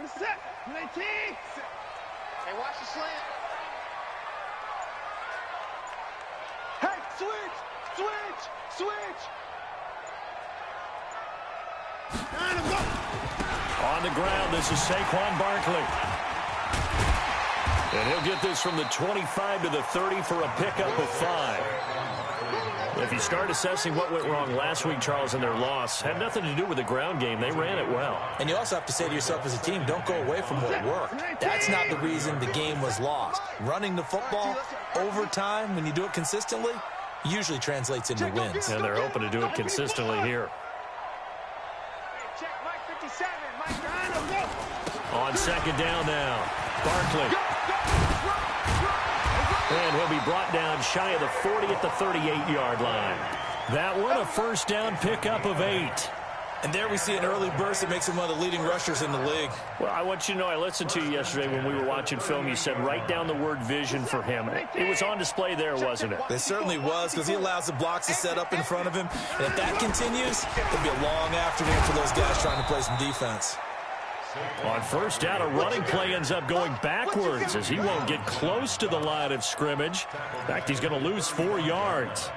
Set. 19. Hey, watch the slant. Hey, switch. On the ground, this is Saquon Barkley. And he'll get this from the 25 to the 30 for a pickup of 5. If you start assessing what went wrong last week, Charles, in their loss, had nothing to do with the ground game. They ran it well. And you also have to say to yourself as a team, don't go away from what worked. That's not the reason the game was lost. Running the football over time, when you do it consistently, usually translates into wins. And they're hoping to do it consistently here. On second down now, Barkley. And he'll be brought down shy of the 40 at the 38-yard line. That one, a first down pickup of 8. And there we see an early burst that makes him one of the leading rushers in the league. Well, I want you to know, I listened to you yesterday when we were watching film. You said write down the word vision for him. It was on display there, wasn't it? It certainly was, because he allows the blocks to set up in front of him. And if that continues, it'll be a long afternoon for those guys trying to play some defense. On first down, a running play ends up going backwards as he won't get close to the line of scrimmage. In fact, he's going to lose 4 yards.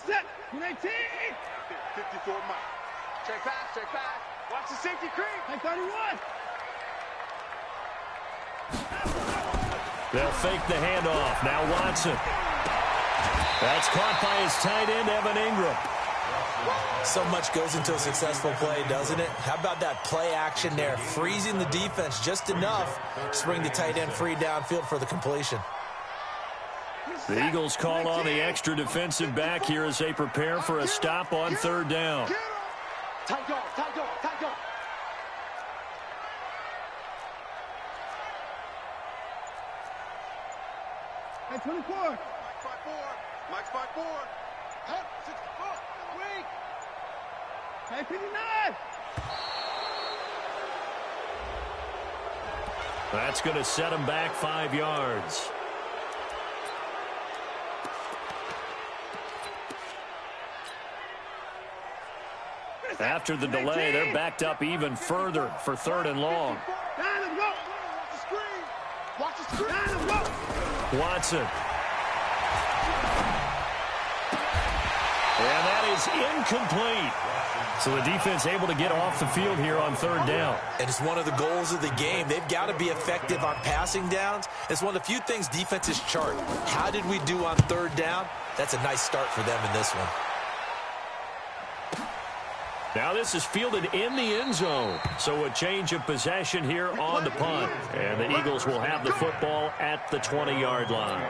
Set. 19. 54 Mike. Check pass. Watch the safety creep. Hey, 31. They'll fake the handoff. Now Watson. That's caught by his tight end, Evan Ingram. So much goes into a successful play, doesn't it? How about that play action there? Freezing the defense just enough to bring the tight end free downfield for the completion. The Eagles call on the extra defensive back here as they prepare for a stop on third down. Tight dog. Hey, 24. Mike's 5'4". Hey, 64. Weak. Hey, 59. That's going to set him back 5 yards. After the delay, they're backed up even further for third and long. Watson. And that is incomplete. So the defense able to get off the field here on third down. And it's one of the goals of the game. They've got to be effective on passing downs. It's one of the few things defenses chart. How did we do on third down? That's a nice start for them in this one. Now this is fielded in the end zone. So a change of possession here on the punt. And the Eagles will have the football at the 20-yard line.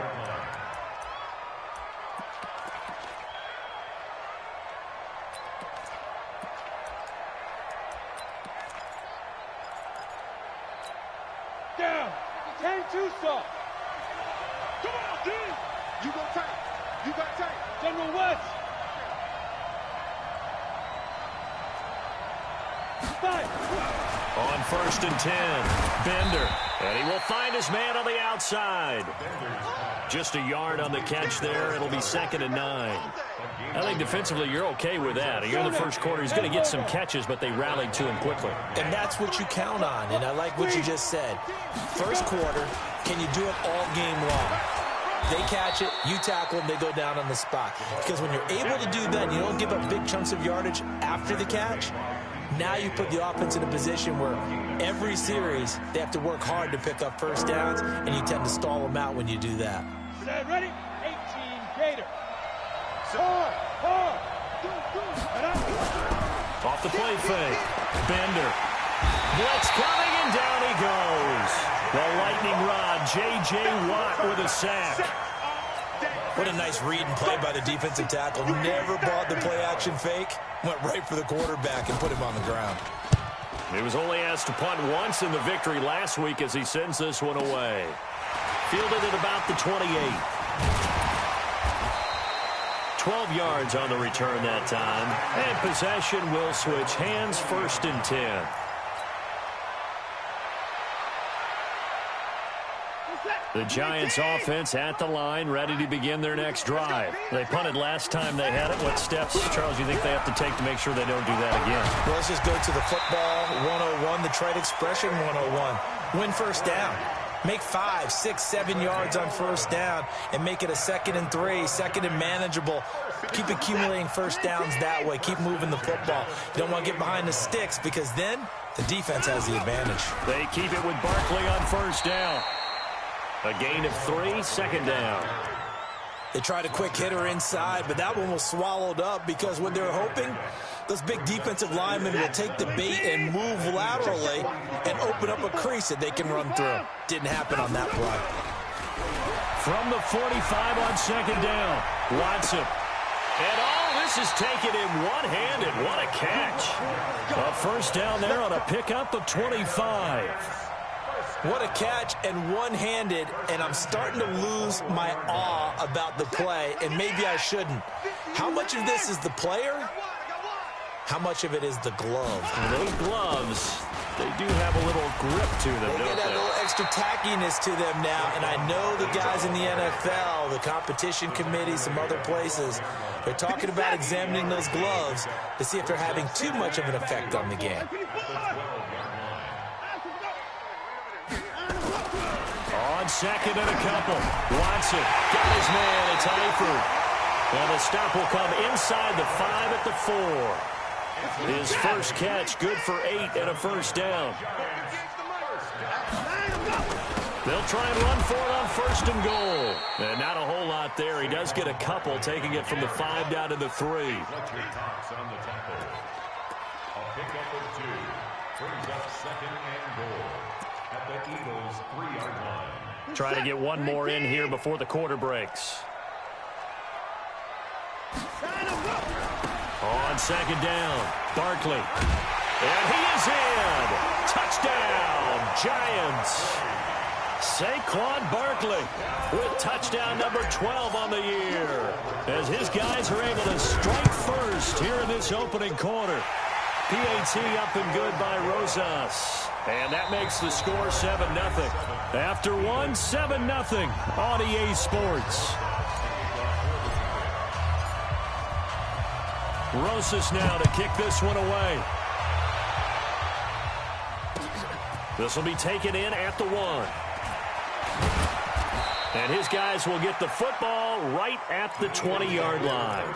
Down. 10-2 soft. Come on, D. You go tight. You got tight. General West. On first and 10, Bender. And he will find his man on the outside. Just a yard on the catch there. It'll be second and 9. I think defensively you're okay with that. Here in the first quarter, he's going to get some catches, but they rallied to him quickly. And that's what you count on. And I like what you just said. First quarter, can you do it all game long? They catch it, you tackle them, they go down on the spot. Because when you're able to do that and you don't give up big chunks of yardage after the catch, now you put the offense in a position where every series they have to work hard to pick up first downs, and you tend to stall them out when you do that. Ready? 18 Gator. Off the play fake. Bender. Blitz coming, and down he goes. The lightning rod, J.J. Watt with a sack. What a nice read and play by the defensive tackle. Never bought the play-action fake. Went right for the quarterback and put him on the ground. He was only asked to punt once in the victory last week as he sends this one away. Fielded at about the 28. 12 yards on the return that time. And possession will switch hands, first and 10. The Giants offense at the line, ready to begin their next drive. They punted last time they had it. What steps, Charles, do you think they have to take to make sure they don't do that again? Well, let's just go to the football 101, the trade expression 101. Win first down. Make 5, 6, 7 yards on first down and make it a 2nd and 3, 2nd and manageable. Keep accumulating first downs that way. Keep moving the football. You don't want to get behind the sticks because then the defense has the advantage. They keep it with Barkley on first down. A gain of 3, 2nd down. They tried a quick hitter inside, but that one was swallowed up because what they're hoping, those big defensive linemen will take the bait and move laterally and open up a crease that they can run through. Didn't happen on that play. From the 45 on 2nd down, Watson. And all this is taken in one-handed. What a catch. A first down there on a pickup of 25. What a catch and one-handed, and I'm starting to lose my awe about the play, and maybe I shouldn't. How much of this is the player? How much of it is the glove? Those gloves, they do have a little grip to them, don't they? They get a little extra tackiness to them now, and I know the guys in the NFL, the competition committee, some other places, they're talking about examining those gloves to see if they're having too much of an effect on the game. On 2nd and a couple, Watson got his man. It's Eifert. And the stop will come inside the 5 at the 4. His first catch, good for 8 and a first down. They'll try and run for it on 1st and goal. And not a whole lot there. He does get a couple, taking it from the 5 down to the 3. Try to get one more in here before the quarter breaks. On 2nd down, Barkley. And he is in. Touchdown, Giants. Saquon Barkley with touchdown number 12 on the year. As his guys are able to strike first here in this opening quarter. PAT up and good by Rosas. And that makes the score 7-0. After one, 7-0 on EA Sports. Rosas now to kick this one away. This will be taken in at the 1. And his guys will get the football right at the 20-yard line.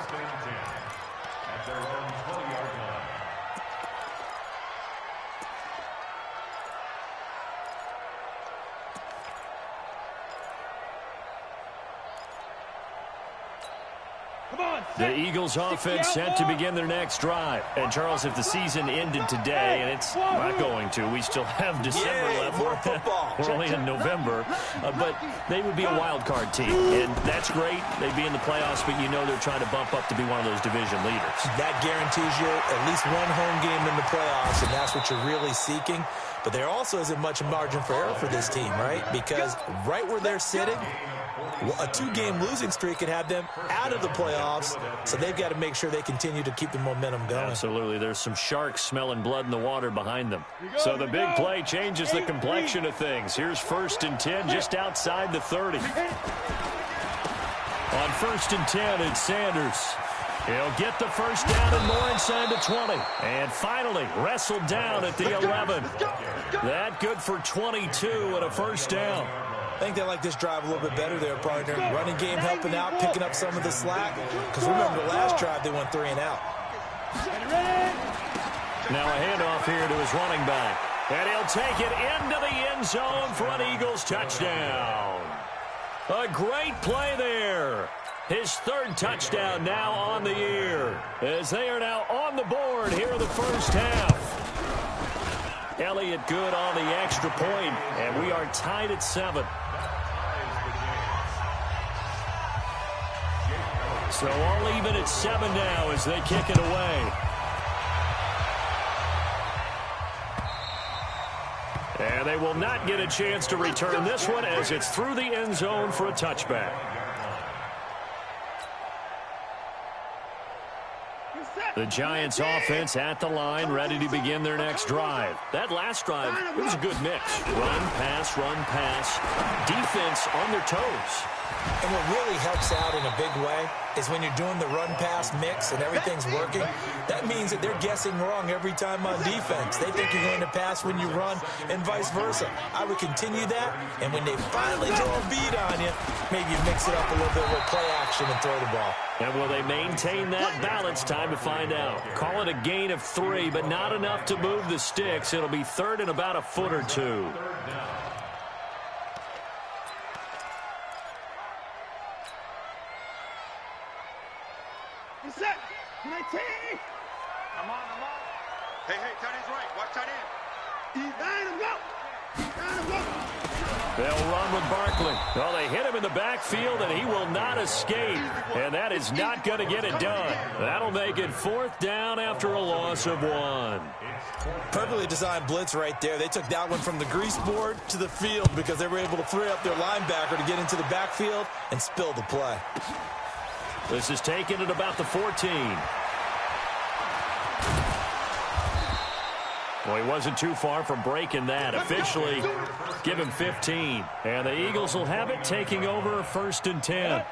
The Eagles offense set to begin their next drive. And, Charles, if the season ended today, and it's not going to, we still have December left. More football. We're only in November. But they would be a wild card team. And that's great. They'd be in the playoffs, but you know they're trying to bump up to be one of those division leaders. That guarantees you at least one home game in the playoffs, and that's what you're really seeking. But there also isn't much margin for error for this team, right? Because right where they're sitting, a 2-game losing streak could have them out of the playoffs, so they've got to make sure they continue to keep the momentum going. Absolutely. There's some sharks smelling blood in the water behind them. So the big play changes the complexion of things. Here's 1st and 10 just outside the 30. On 1st and 10, it's Sanders. He'll get the first down and more inside the 20. And finally, wrestled down at the 11. That good for 22 and a first down. I think they like this drive a little bit better there, partner. Running game helping out, picking up some of the slack. Because remember, the last drive they went 3 and out. Now a handoff here to his running back. And he'll take it into the end zone for an Eagles touchdown. A great play there. His 3rd touchdown now on the year. As they are now on the board here in the first half. Elliott good on the extra point, and we are tied at 7. So all even at 7 now as they kick it away. And they will not get a chance to return this one as it's through the end zone for a touchback. You're set. The Giants offense at the line, ready to begin their next drive. That last drive, it was a good mix. Run, pass, defense on their toes. And what really helps out in a big way is when you're doing the run-pass mix and everything's working, that means that they're guessing wrong every time on defense. They think you're going to pass when you run and vice versa. I would continue that, and when they finally draw a beat on you, maybe you mix it up a little bit with play action and throw the ball. And will they maintain that balance? Time to find out. Call it a gain of 3, but not enough to move the sticks. It'll be third and about a foot or two. Set. 19. I'm on. Hey, tight end's right. Watch tight end. Line him, go. They'll run with Barkley. Well, they hit him in the backfield, and he will not escape. And that is not going to get it done. That'll make it fourth down after a loss of 1. Perfectly designed blitz right there. They took that one from the grease board to the field because they were able to free up their linebacker to get into the backfield and spill the play. This is taken at about the 14. Well, he wasn't too far from breaking that. Officially, give him 15. And the Eagles will have it, taking over 1st and 10.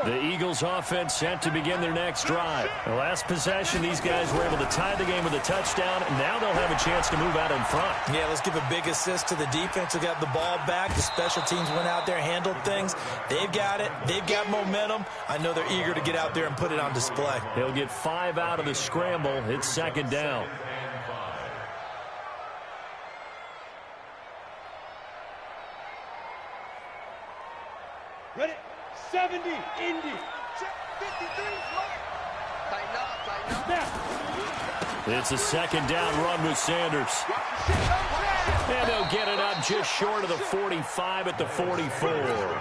The Eagles offense set to begin their next drive. The last possession, these guys were able to tie the game with a touchdown, and now they'll have a chance to move out in front. Yeah, let's give a big assist to the defense who got the ball back. The special teams went out there, handled things. They've got it. They've got momentum. I know they're eager to get out there and put it on display. They'll get 5 out of the scramble. It's 2nd down. Ready? 70, Indy. 53, tighten up. It's a 2nd down run with Sanders. And they'll get it up just short of the 45 at the 44.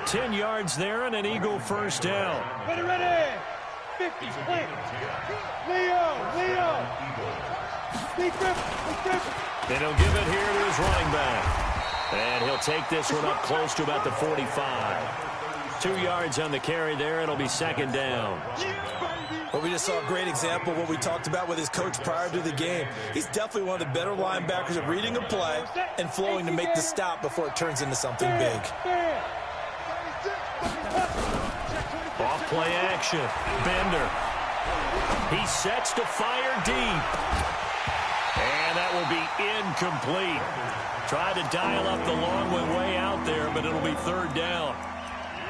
10 yards there and an Eagle 1st down. Ready. 50, plant. Leo. And he'll give it here to his running back. And he'll take this one up close to about the 45. 2 yards on the carry there. It'll be 2nd down. Well, we just saw a great example of what we talked about with his coach prior to the game. He's definitely one of the better linebackers at reading a play and flowing to make the stop before it turns into something big. Off play action. Bender. He sets to fire deep. And that will be incomplete. Tried to dial up the long way out there, but it'll be 3rd down.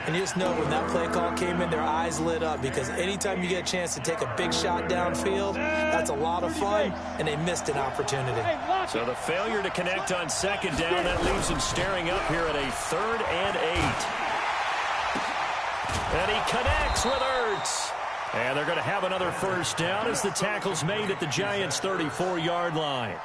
And you just know when that play call came in, their eyes lit up because anytime you get a chance to take a big shot downfield, that's a lot of fun, and they missed an opportunity. So the failure to connect on 2nd down, that leaves him staring up here at a 3rd and 8. And he connects with Ertz. And they're going to have another 1st down as the tackle's made at the Giants' 34-yard line.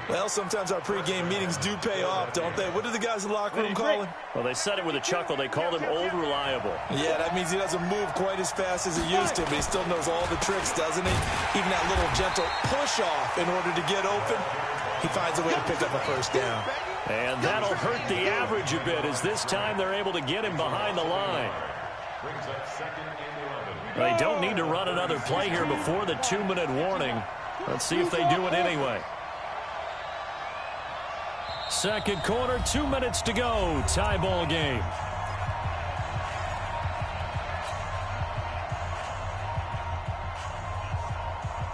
Well, sometimes our pregame meetings do pay off, don't they? What do the guys in the locker room call him? Well, they said it with a chuckle. They called him Old Reliable. Yeah, that means he doesn't move quite as fast as he used to, but he still knows all the tricks, doesn't he? Even that little gentle push-off in order to get open, he finds a way to pick up a 1st down. And that'll hurt the average a bit as this time they're able to get him behind the line. They don't need to run another play here before the 2-minute warning. Let's see if they do it anyway. 2nd quarter, 2 minutes to go. Tie ball game.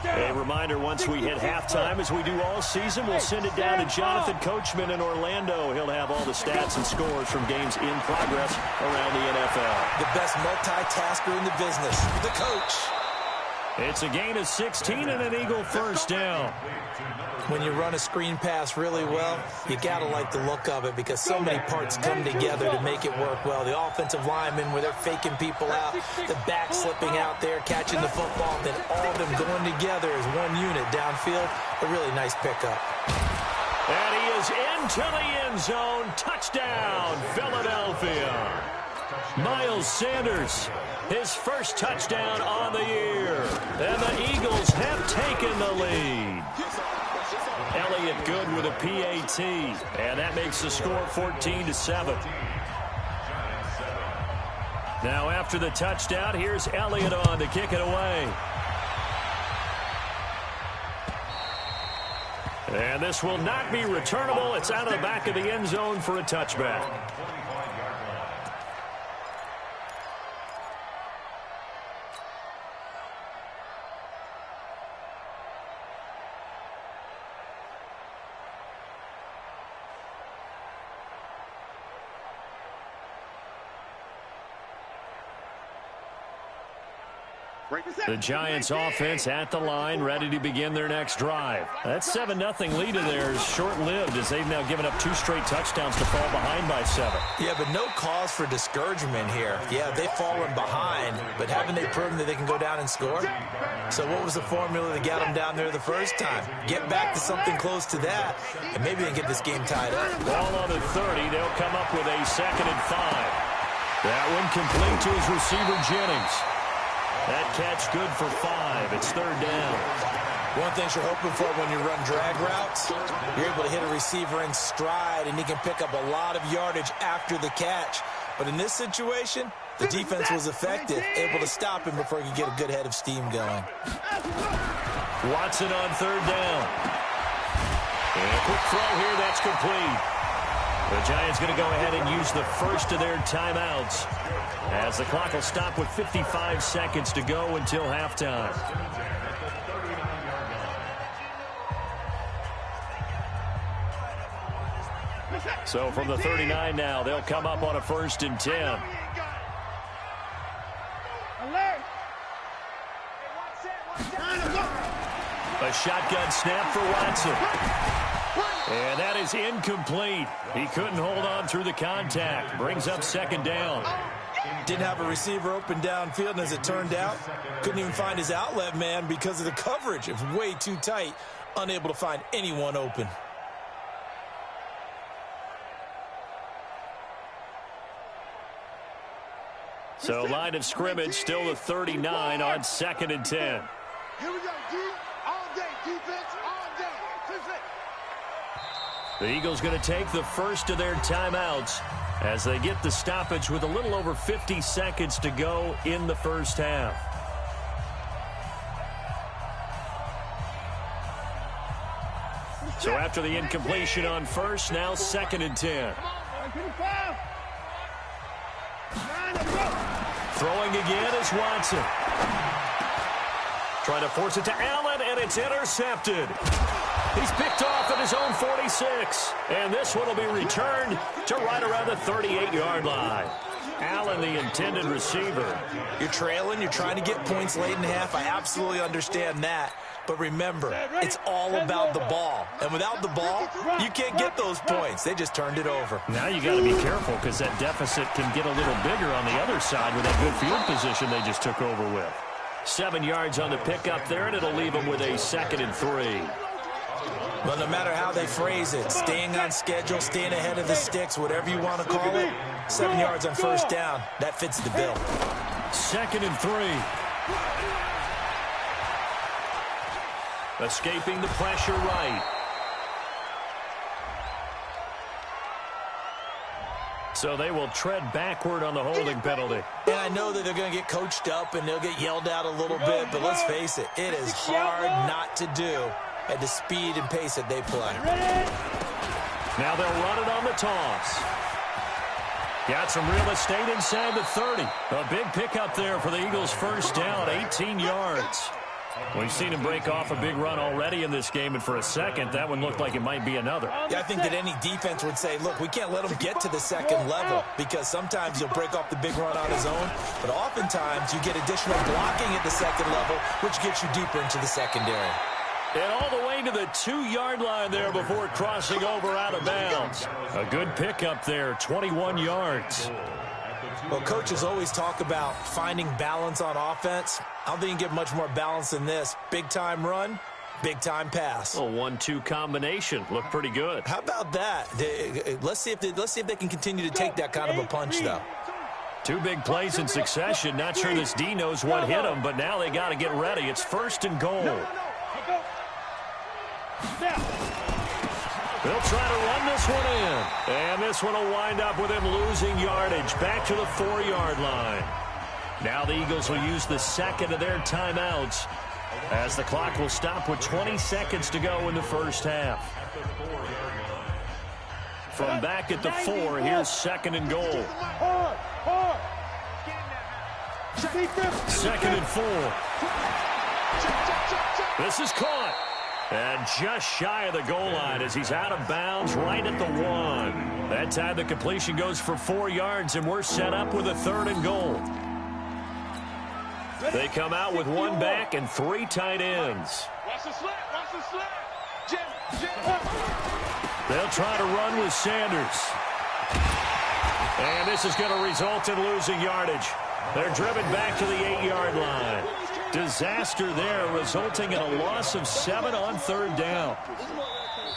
A reminder, once we hit halftime, as we do all season, we'll send it down to Jonathan Coachman in Orlando. He'll have all the stats and scores from games in progress around the NFL. The best multitasker in the business, the coach. It's a gain of 16 and an Eagle 1st down. When you run a screen pass really well, you got to like the look of it because so many parts come together to make it work well. The offensive linemen, where they're faking people out, the back slipping out there, catching the football, then all of them going together as one unit downfield. A really nice pickup. And he is into the end zone. Touchdown, Philadelphia. Miles Sanders, his 1st touchdown on the year. And the Eagles have taken the lead. Elliott good with a PAT. And that makes the score 14-7. Now after the touchdown, here's Elliott on to kick it away. And this will not be returnable. It's out of the back of the end zone for a touchback. The Giants offense at the line, ready to begin their next drive. That 7-0 lead of theirs short-lived as they've now given up 2 straight touchdowns to fall behind by 7. Yeah, but no cause for discouragement here. Yeah, they've fallen behind, but haven't they proven that they can go down and score? So what was the formula that got them down there the first time? Get back to something close to that, and maybe they can get this game tied up. Ball on the 30. They'll come up with a 2nd and 5. That one complete to his receiver, Jennings. That catch good for 5. It's 3rd down. One thing you're hoping for when you run drag routes, you're able to hit a receiver in stride, and he can pick up a lot of yardage after the catch. But in this situation, the defense was effective, able to stop him before he could get a good head of steam going. Watson on 3rd down. And a quick throw here, that's complete. The Giants going to go ahead and use the first of their timeouts, as the clock will stop with 55 seconds to go until halftime. So from the 39 now, they'll come up on a 1st and 10. A shotgun snap for Watson. And that is incomplete. He couldn't hold on through the contact. Brings up 2nd down. Didn't have a receiver open downfield, and as it turned out, couldn't even find his outlet man because of the coverage. It was way too tight, unable to find anyone open. So line of scrimmage still the 39 on 2nd and 10. Here we go, D. All day, defense, all day. The Eagles going to take the first of their timeouts as they get the stoppage with a little over 50 seconds to go in the first half. So after the incompletion on 1st, now 2nd and 10. Throwing again is Watson. Trying to force it to Allen, and it's intercepted. He's picked off at his own 46. And this one will be returned to right around the 38-yard line. Allen, the intended receiver. You're trailing. You're trying to get points late in half. I absolutely understand that. But remember, it's all about the ball. And without the ball, you can't get those points. They just turned it over. Now you got to be careful because that deficit can get a little bigger on the other side with that good field position they just took over with. 7 yards on the pickup there, and it'll leave them with a 2nd and 3. Well, no matter how they phrase it, staying on schedule, staying ahead of the sticks, whatever you want to call it, 7 yards on 1st down, that fits the bill. 2nd and 3. Escaping the pressure right. So they will tread backward on the holding penalty. And I know that they're going to get coached up and they'll get yelled at a little bit, but let's face it, it is hard not to do at the speed and pace that they play. Now they'll run it on the toss. Got some real estate inside the 30. A big pickup there for the Eagles' 1st down, 18 yards. We've seen him break off a big run already in this game, and for a second, that one looked like it might be another. Yeah, I think that any defense would say, look, we can't let him get to the 2nd level because sometimes he'll break off the big run on his own, but oftentimes you get additional blocking at the 2nd level, which gets you deeper into the secondary. And all the way to the 2-yard line there before crossing over out of bounds. A good pickup there, 21 yards. Well, coaches always talk about finding balance on offense. I don't think you can get much more balance than this. Big-time run, big-time pass. A 1-2 combination. Looked pretty good. How about that? Let's see if they can continue to take that kind of a punch, though. 2 big plays in succession. Not sure this D knows what hit him, but now they got to get ready. It's 1st and goal. They'll try to run this one in. And this one will wind up with him losing yardage back to the 4-yard line. Now the Eagles will use the second of their timeouts as the clock will stop with 20 seconds to go in the first half. From back at the 4, here's second and goal. Second and 4. This is caught. And just shy of the goal line as he's out of bounds right at the 1. That time the completion goes for 4 yards, and we're set up with a third and goal. They come out with 1 back and 3 tight ends. Watch the slip. Watch the slip. Jim. They'll try to run with Sanders. And this is going to result in losing yardage. They're driven back to the 8-yard line. Disaster there, resulting in a loss of 7 on third down.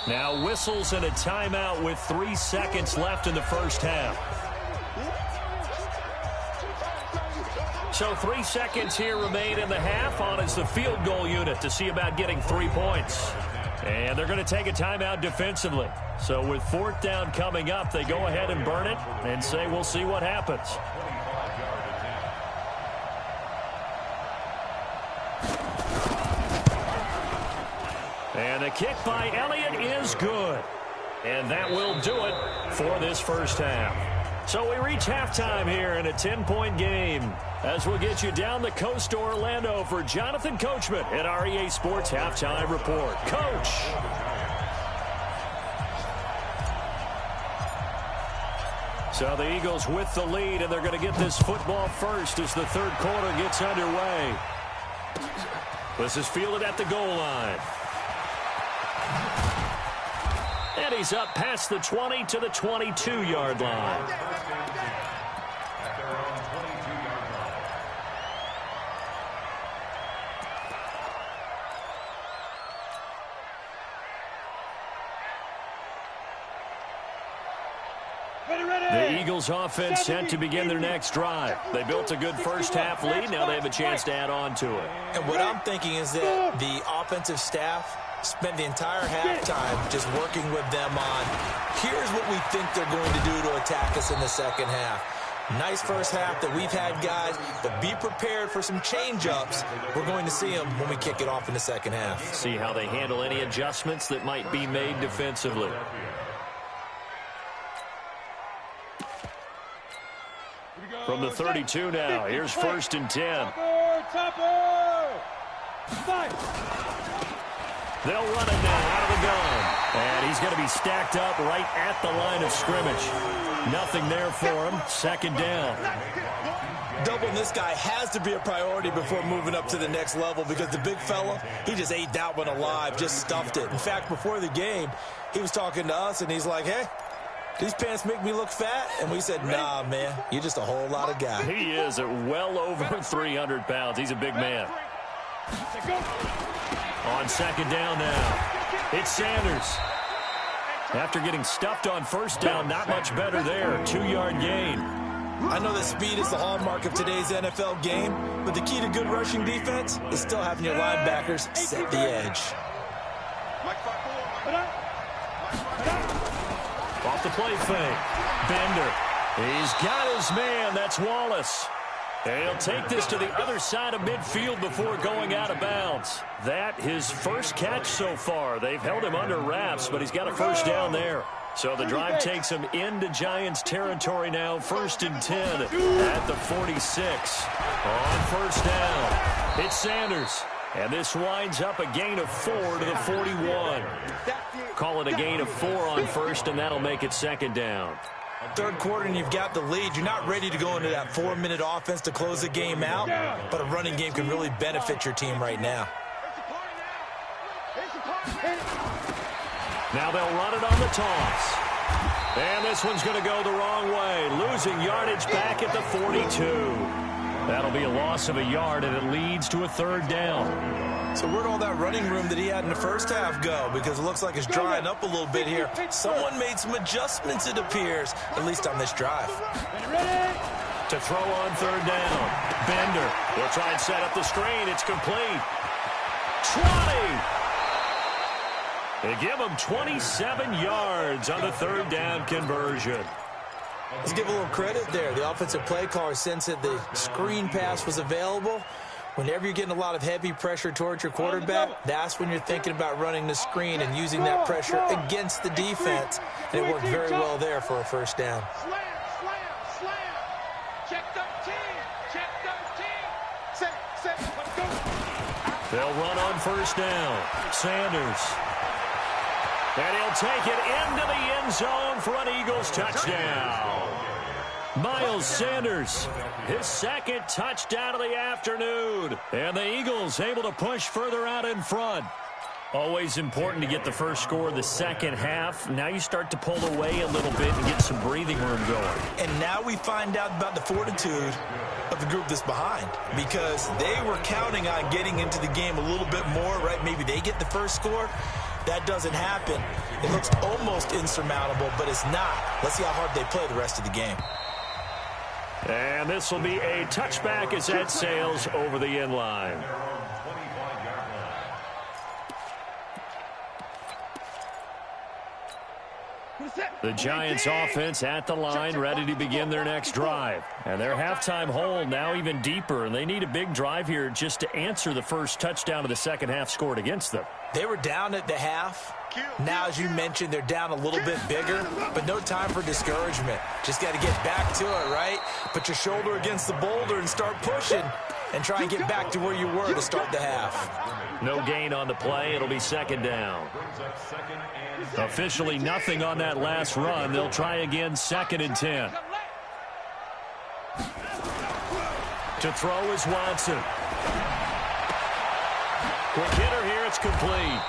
Now whistles and a timeout with 3 seconds left in the first half. So 3 seconds here remain in the half. On is the field goal unit to see about getting 3 points. And they're going to take a timeout defensively. So with 4th down coming up, they go ahead and burn it and say we'll see what happens. And the kick by Elliott is good. And that will do it for this first half. So we reach halftime here in a 10-point game as we'll get you down the coast to Orlando for Jonathan Coachman at our EA Sports Halftime Report. Coach. So the Eagles with the lead, and they're going to get this football first as the third quarter gets underway. This is fielded at the goal line. And he's up past the 20 to the 22-yard line. The Eagles offense set to begin their next drive. They built a good first half lead. Now they have a chance to add on to it. And what I'm thinking is that the offensive staff spent the entire halftime just working with them on, here's what we think they're going to do to attack us in the second half. Nice first half that we've had, guys, but be prepared for some change-ups. We're going to see them when we kick it off in the second half. See how they handle any adjustments that might be made defensively. From the 32 now, here's 1st and 10. They'll run it now out of the gun. And he's going to be stacked up right at the line of scrimmage. Nothing there for him. 2nd down. Doubling this guy has to be a priority before moving up to the next level because the big fella, he just ate that one alive, just stuffed it. In fact, before the game, he was talking to us, and he's like, hey, these pants make me look fat? And we said, nah, man, you're just a whole lot of guy. He is at well over 300 pounds. He's a big man. On 2nd down now, it's Sanders. After getting stuffed on 1st down, not much better there. 2-yard gain. I know that speed is the hallmark of today's NFL game, but the key to good rushing defense is still having your linebackers set the edge. Off the play fake. Bender. He's got his man. That's Wallace. And he'll take this to the other side of midfield before going out of bounds. That his first catch so far. They've held him under wraps, but he's got a 1st down there. So the drive takes him into Giants territory now. 1st and 10 at the 46. On 1st down, it's Sanders. And this winds up a gain of 4 to the 41. Call it a gain of 4 on 1st, and that'll make it 2nd down. Third quarter and you've got the lead. You're not ready to go into that 4-minute offense to close the game out, but a running game can really benefit your team right now. Now they'll run it on the toss. And this one's going to go the wrong way. Losing yardage back at the 42. That'll be a loss of a yard, and it leads to a 3rd down. So where'd all that running room that he had in the first half go? Because it looks like it's drying up a little bit here. Someone made some adjustments, it appears, at least on this drive. To throw on 3rd down. Bender will try and set up the screen. It's complete. 20. They give them 27 yards on the third down conversion. Let's give a little credit there. The offensive play caller sensed that the screen pass was available. Whenever you're getting a lot of heavy pressure towards your quarterback, that's when you're thinking about running the screen and using that pressure against the defense. And it worked very well there for a first down. Slam, slam, slam. Check 13. Check 13. Set. Let's go. They'll run on first down. Sanders. And he'll take it into the end zone for an Eagles touchdown. Miles Sanders, his second touchdown of the afternoon. And the Eagles able to push further out in front. Always important to get the first score of the second half. Now you start to pull away a little bit and get some breathing room going. And now we find out about the fortitude of the group that's behind, because they were counting on getting into the game a little bit more, right? Maybe they get the first score. That doesn't happen. It looks almost insurmountable, but it's not. Let's see how hard they play the rest of the game. And this will be a touchback as that sails over the end line. The Giants offense at the line, ready to begin their next drive. And their halftime hole now even deeper, and they need a big drive here just to answer the first touchdown of the second half scored against them. They were down at the half. Now, as you mentioned, they're down a little bit bigger, but no time for discouragement. Just got to get back to it, right? Put your shoulder against the boulder and start pushing and try and get back to where you were to start the half. No gain on the play. It'll be second down. Officially nothing on that last run. They'll try again, 2nd and 10. To throw is Watson. Quick hitter here. It's complete.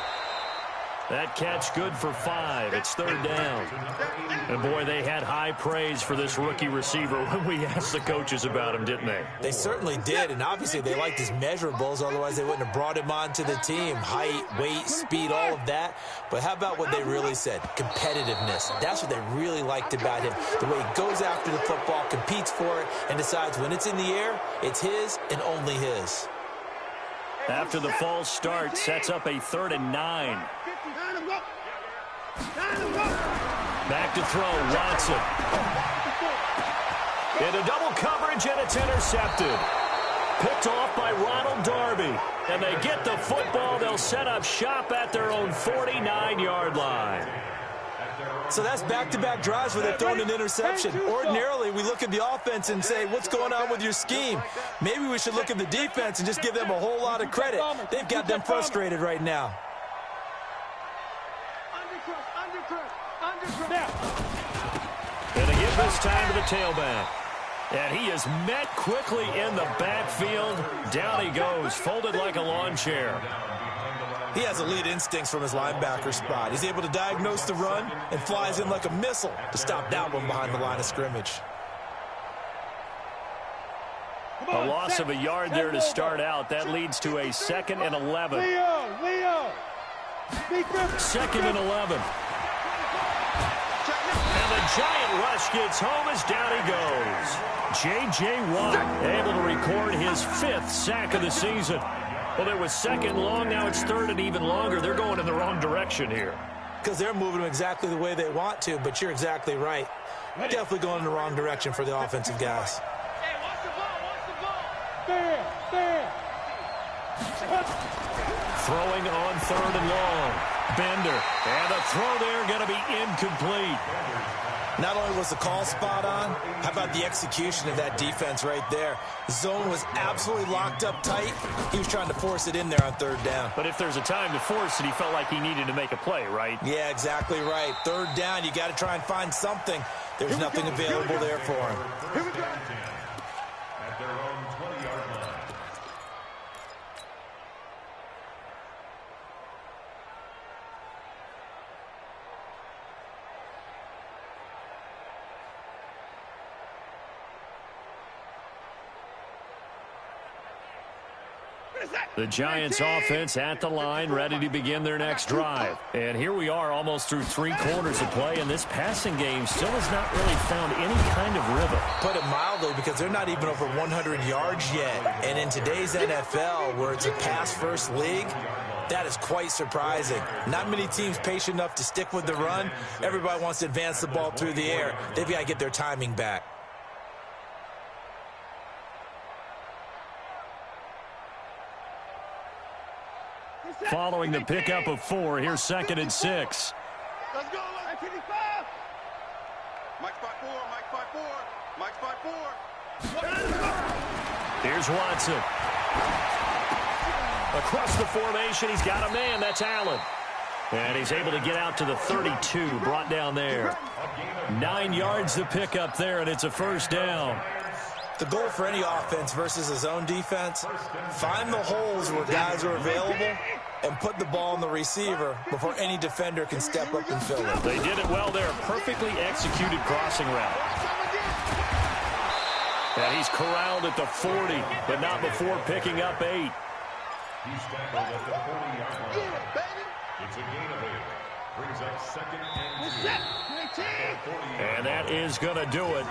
That catch good for 5. It's 3rd down. And, boy, they had high praise for this rookie receiver when we asked the coaches about him, didn't they? They certainly did, and obviously they liked his measurables. Otherwise, they wouldn't have brought him onto the team. Height, weight, speed, all of that. But how about what they really said? Competitiveness. That's what they really liked about him. The way he goes after the football, competes for it, and decides when it's in the air, it's his and only his. After the false start, sets up a 3rd and 9. Back to throw, Watson. Into double coverage, and it's intercepted. Picked off by Ronald Darby. And they get the football. They'll set up shop at their own 49-yard line. So that's back-to-back drives where they're throwing an interception. Ordinarily, we look at the offense and say, what's going on with your scheme? Maybe we should look at the defense and just give them a whole lot of credit. They've got them frustrated right now. And they give this time to the tailback. And he is met quickly in the backfield. Down he goes, folded like a lawn chair. He has elite instincts from his linebacker spot. He's able to diagnose the run and flies in like a missile to stop that one behind the line of scrimmage. A loss of a yard there to start out. That leads to a 2nd and 11. Leo. 2nd and 11. And the giant rush gets home as down he goes. J.J. Watt able to record his 5th sack of the season. Well, it was 2nd long. Now it's 3rd and even longer. They're going in the wrong direction here. Because they're moving them exactly the way they want to, but you're exactly right. Definitely going in the wrong direction for the offensive guys. Hey, watch the ball. There. Throwing on 3rd and long. Bender. And the throw there going to be incomplete. Not only was the call spot on, how about the execution of that defense right there? Zone was absolutely locked up tight. He was trying to force it in there on 3rd down. But if there's a time to force it, he felt like he needed to make a play, right? Yeah, exactly right. 3rd down, you got to try and find something. There's nothing available there for him. Here we go. At their own 20-yard line. The Giants offense at the line, ready to begin their next drive. And here we are almost through 3 quarters of play, and this passing game still has not really found any kind of rhythm. Put it mildly, because they're not even over 100 yards yet. And in today's NFL, where it's a pass-first league, That is quite surprising. Not many teams patient enough to stick with the run. Everybody wants to advance the ball through the air. They've got to get their timing back. Following the pickup of 4, here's 2nd and 6. Let's go. Mike spot 4. Mike spot 4. Mike spot 4. Here's Watson. Across the formation, he's got a man. That's Allen. And he's able to get out to the 32, brought down there. 9 yards to pick up there, and it's a first down. The goal for any offense versus a zone defense, find the holes where guys are available and put the ball on the receiver before any defender can step up and fill it. They did it well there. Perfectly executed crossing route. And he's corralled at the 40, but not before picking up 8. He's tackled at the 40-yard line. It's a gain of 8. Brings up 2nd and 2. And that is going to do it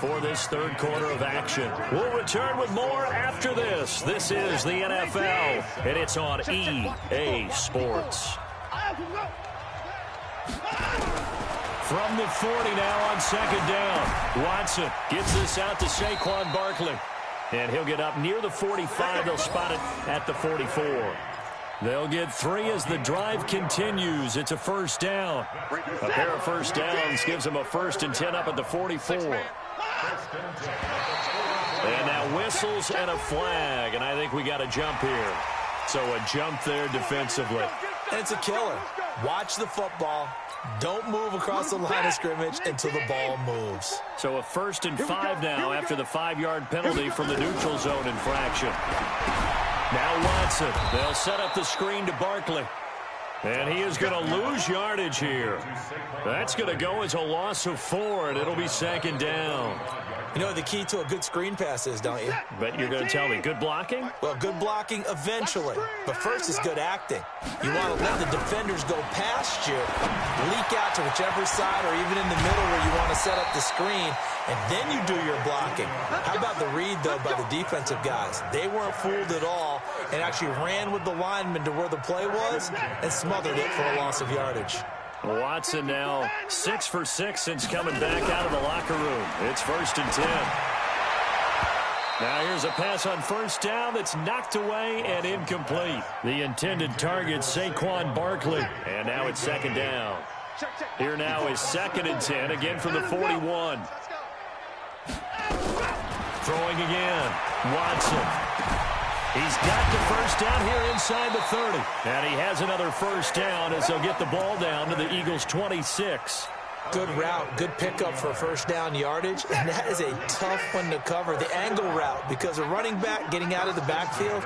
for this third quarter of action. We'll return with more after this. This is the NFL, and it's on EA Sports. From the 40 now on 2nd down. Watson gets this out to Saquon Barkley. And he'll get up near the 45. They'll spot it at the 44. They'll get 3 as the drive continues. It's a first down. A pair of first downs gives them a 1st and 10 up at the 44. And now whistles and a flag. And I think we got a jump here. So a jump there defensively. And it's a killer. Watch the football. Don't move across the line of scrimmage until the ball moves. So a 1st and 5 now after the 5-yard penalty from the neutral zone infraction. Now Watson. They'll set up the screen to Barkley. And he is going to lose yardage here. That's going to go as a loss of 4, and it'll be 2nd down. You know what the key to a good screen pass is, don't you? Bet you're going to tell me good blocking? Well, good blocking eventually. But first is good acting. You want to let the defenders go past you, leak out to whichever side or even in the middle where you want to set up the screen, and then you do your blocking. How about the read, though, by the defensive guys? They weren't fooled at all and actually ran with the lineman to where the play was and smothered it for a loss of yardage. Watson now 6 for 6 since coming back out of the locker room. It's 1st and 10. Now here's a pass on first down that's knocked away and incomplete. The intended target, Saquon Barkley. And now it's 2nd down. Here now is 2nd and 10, again from the 41. Throwing again. Watson. He's got the first down here inside the 30. And he has another first down as they'll get the ball down to the Eagles' 26. Good route, good pickup for first down yardage, and that is a tough one to cover, the angle route, because a running back getting out of the backfield,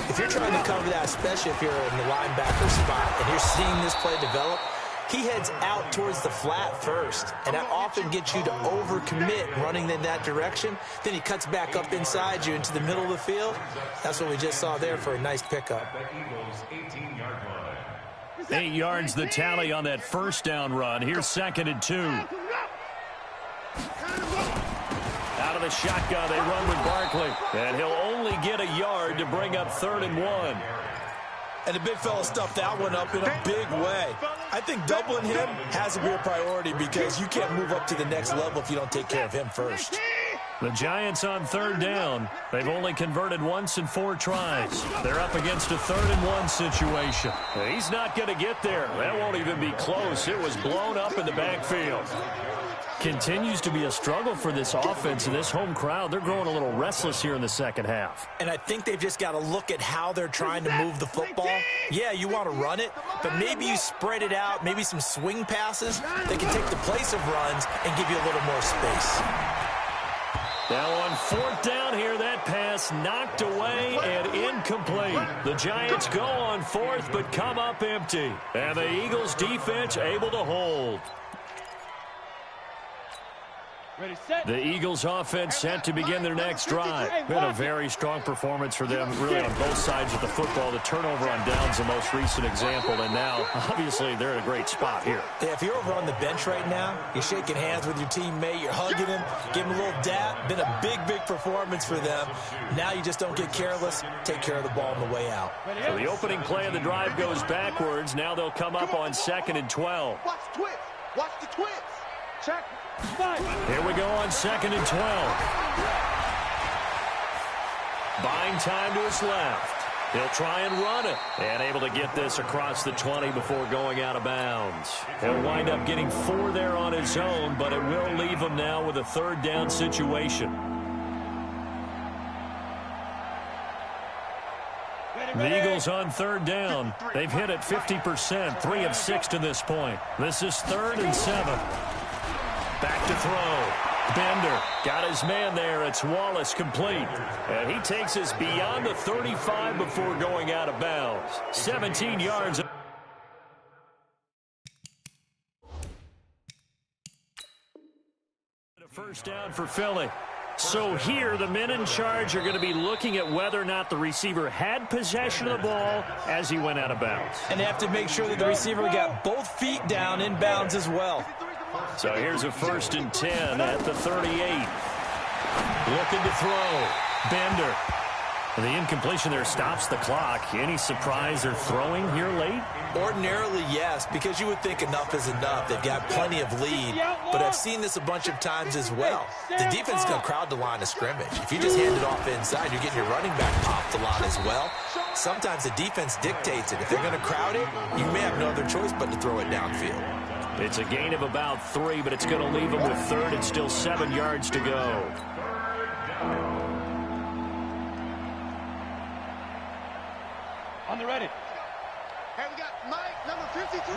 if you're trying to cover that, especially if you're in the linebacker spot and you're seeing this play develop, he heads out towards the flat first, and that often gets you to overcommit running in that direction. Then he cuts back up inside you into the middle of the field. That's what we just saw there for a nice pickup. 8 yards the tally on that first down run. Here's 2nd and 2. Out of the shotgun, they run with Barkley. And he'll only get a yard to bring up 3rd and 1. And the big fella stuffed that one up in a big way. I think doubling him has to be a priority because you can't move up to the next level if you don't take care of him first. The Giants on 3rd down. They've only converted once in 4 tries. They're up against a 3rd and 1 situation. He's not going to get there. That won't even be close. It was blown up in the backfield. Continues to be a struggle for this offense and this home crowd. They're growing a little restless here in the second half. And I think they've just got to look at how they're trying to move the football. Yeah, you want to run it, but maybe you spread it out, maybe some swing passes that can take the place of runs and give you a little more space. Now on 4th down here, that pass knocked away and incomplete. The Giants go on 4th but come up empty. And the Eagles defense able to hold. The Eagles offense set to begin their next drive. Been a very strong performance for them, really on both sides of the football. The turnover on downs the most recent example, and now, obviously, they're in a great spot here. Yeah, if you're over on the bench right now, you're shaking hands with your teammate, you're hugging him, give him a little dap. Been a big, big performance for them. Now you just don't get careless. Take care of the ball on the way out. So the opening play of the drive goes backwards. Now they'll come up on 2nd and 12. Watch the twist. Watch the twist. Check. Here we go on 2nd and 12. Buying time to his left. He'll try and run it. And able to get this across the 20 before going out of bounds. He'll wind up getting 4 there on his own, but it will leave him now with a 3rd down situation. The Eagles on 3rd down. They've hit it 50%, 3 of 6 to this point. This is 3rd and 7. Back to throw. Bender got his man there. It's Wallace complete. And he takes us beyond the 35 before going out of bounds. 17 yards. A first down for Philly. So here, the men in charge are going to be looking at whether or not the receiver had possession of the ball as he went out of bounds. And they have to make sure that the receiver got both feet down in bounds as well. So here's a 1st and 10 at the 38. Looking to throw. Bender. And the incompletion there stops the clock. Any surprise they're throwing here late? Ordinarily, yes, because you would think enough is enough. They've got plenty of lead, but I've seen this a bunch of times as well. The defense is going to crowd the line of scrimmage. If you just hand it off inside, you're getting your running back off the line as well. Sometimes the defense dictates it. If they're going to crowd it, you may have no other choice but to throw it downfield. It's a gain of about 3, but it's going to leave them with 3rd and still 7 yards to go. On the ready. Hey, we got Mike, number 53.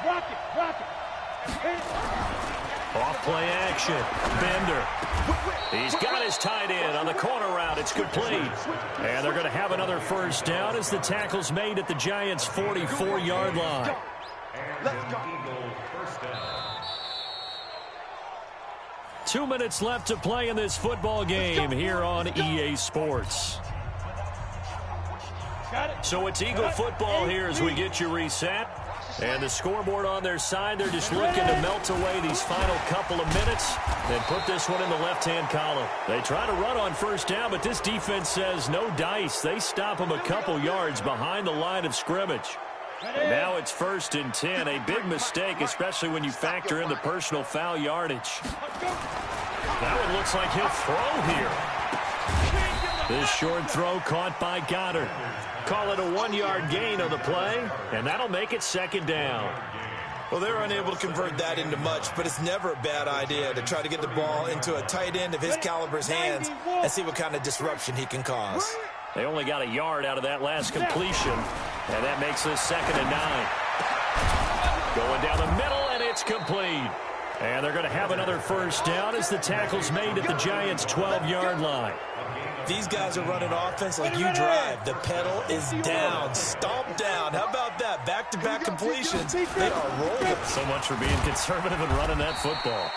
Rock it. Off play action. Bender. He's got his tight end on the corner route. It's complete. And they're going to have another 1st down as the tackle's made at the Giants' 44-yard line. Let's go. 2 minutes left to play in this football game here on EA Sports. So it's Eagle football here as we get you reset. And the scoreboard on their side, they're just looking to melt away these final couple of minutes and put this one in the left-hand column. They try to run on 1st down, but this defense says no dice. They stop them a couple yards behind the line of scrimmage. And now it's 1st and 10, a big mistake, especially when you factor in the personal foul yardage. That one looks like he'll throw here. This short throw caught by Goddard. Call it a 1-yard gain on the play, and that'll make it 2nd down. Well, they were unable to convert that into much, but it's never a bad idea to try to get the ball into a tight end of his caliber's hands and see what kind of disruption he can cause. They only got a yard out of that last completion, and that makes this 2nd and 9. Going down the middle, and it's complete. And they're going to have another 1st down as the tackle's made at the Giants' 12-yard line. These guys are running offense like you drive. The pedal is down, stomp down. How about that? Back-to-back completions. They are rolling. So much for being conservative and running that football.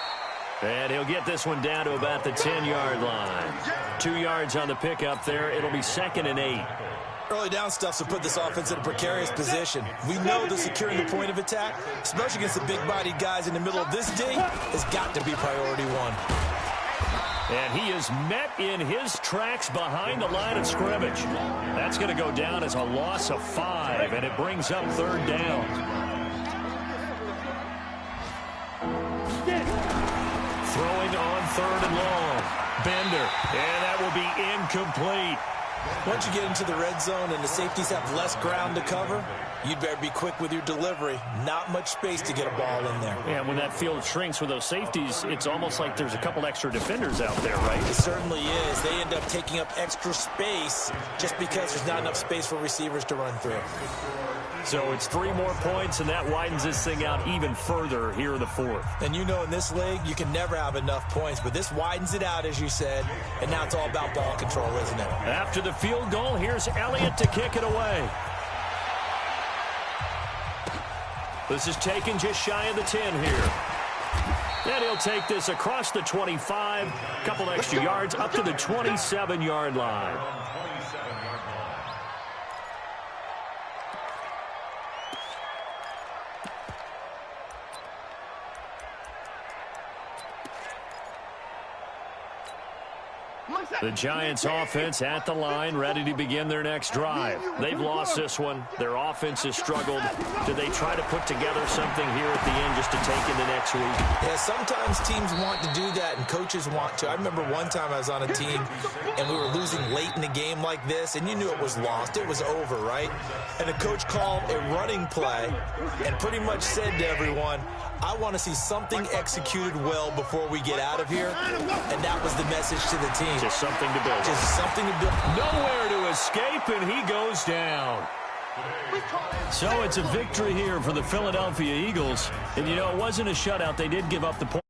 And he'll get this one down to about the 10-yard line. 2 yards on the pickup there. It'll be 2nd and 8. Early down stuff will put this offense in a precarious position. We know that securing the point of attack, especially against the big-bodied guys in the middle of this D, has got to be priority 1. And he is met in his tracks behind the line of scrimmage. That's going to go down as a loss of 5, and it brings up 3rd down. Throwing on 3rd and long. Bender, and that will be incomplete. Once you get into the red zone and the safeties have less ground to cover, you'd better be quick with your delivery. Not much space to get a ball in there. Yeah, when that field shrinks with those safeties, it's almost like there's a couple extra defenders out there, right? It certainly is. They end up taking up extra space just because there's not enough space for receivers to run through. So it's 3 more points, and that widens this thing out even further here in the 4th. And you know in this league, you can never have enough points, but this widens it out, as you said, and now it's all about ball control, isn't it? After the field goal, here's Elliott to kick it away. This is taken just shy of the 10 here. And he'll take this across the 25, a couple extra yards up to the 27-yard line. The Giants offense at the line, ready to begin their next drive. They've lost this one. Their offense has struggled. Do they try to put together something here at the end just to take into next week? Yeah, sometimes teams want to do that and coaches want to. I remember one time I was on a team and we were losing late in the game like this, and you knew it was lost. It was over, right? And the coach called a running play and pretty much said to everyone, I want to see something executed well before we get out of here. And that was the message to the team. Just something to build. Just something to build. Nowhere to escape, and he goes down. So it's a victory here for the Philadelphia Eagles. And, you know, it wasn't a shutout. They did give up the point.